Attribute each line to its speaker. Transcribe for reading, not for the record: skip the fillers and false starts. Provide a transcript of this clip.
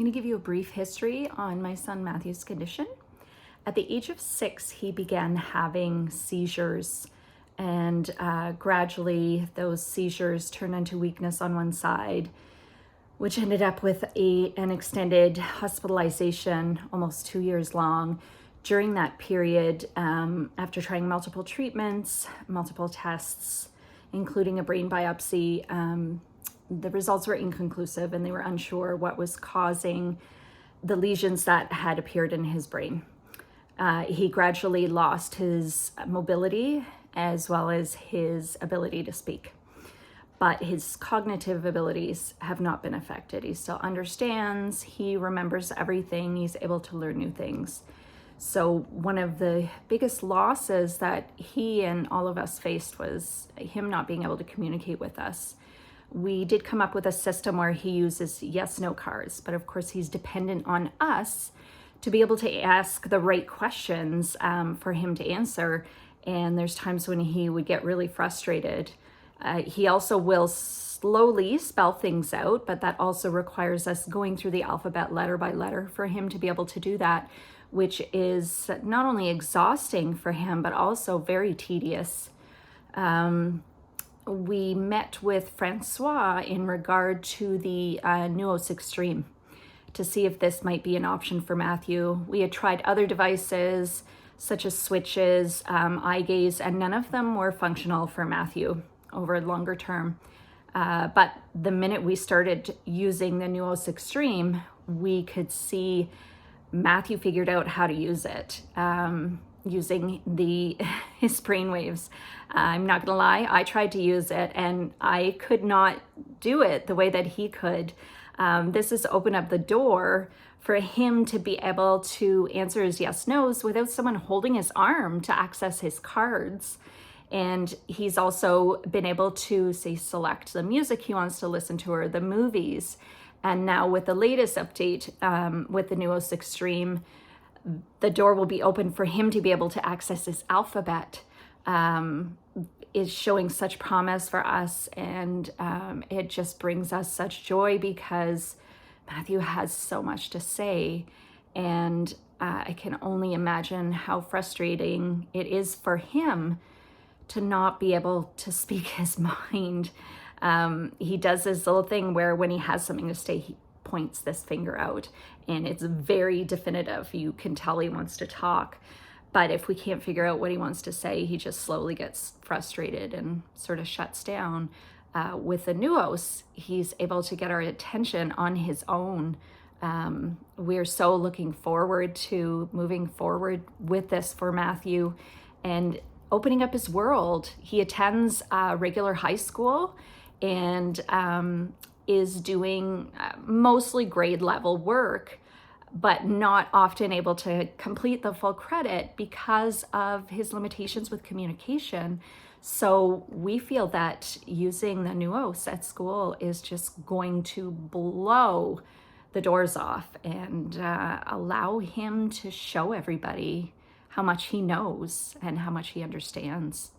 Speaker 1: I'm going to give you a brief history on my son Matthew's condition. At the age of 6, he began having seizures, and gradually those seizures turned into weakness on one side, which ended up with an extended hospitalization, almost 2 years long. During that period, after trying multiple treatments, multiple tests, including a brain biopsy, the results were inconclusive and they were unsure what was causing the lesions that had appeared in his brain. He gradually lost his mobility as well as his ability to speak. But his cognitive abilities have not been affected. He still understands, he remembers everything, he's able to learn new things. So one of the biggest losses that he and all of us faced was him not being able to communicate with us. We did come up with a system where he uses yes/no cards, but of course he's dependent on us to be able to ask the right questions for him to answer. And there's times when he would get really frustrated. He also will slowly spell things out, but that also requires us going through the alphabet letter by letter for him to be able to do that, which is not only exhausting for him, but also very tedious. We met with Francois in regard to the NUOS Extreme to see if this might be an option for Matthew. We had tried other devices such as switches, eye gaze, and none of them were functional for Matthew over a longer term. But the minute we started using the NUOS Extreme, we could see Matthew figured out how to use it. Using his brainwaves. I'm not gonna lie, I tried to use it and I could not do it the way that he could. This has opened up the door for him to be able to answer his yes/no's without someone holding his arm to access his cards. And he's also been able to, say, select the music he wants to listen to or the movies. And now with the latest update with the NUOS Extreme, the door will be open for him to be able to access his alphabet. Is showing such promise for us, and it just brings us such joy because Matthew has so much to say, and I can only imagine how frustrating it is for him to not be able to speak his mind. He does this little thing where when he has something to say, he points this finger out and it's very definitive. You can tell he wants to talk, but if we can't figure out what he wants to say, he just slowly gets frustrated and sort of shuts down. With the NUOS, he's able to get our attention on his own. We're so looking forward to moving forward with this for Matthew and opening up his world. He attends regular high school and is doing mostly grade level work, but not often able to complete the full credit because of his limitations with communication. So we feel that using the NUOS at school is just going to blow the doors off and allow him to show everybody how much he knows and how much he understands.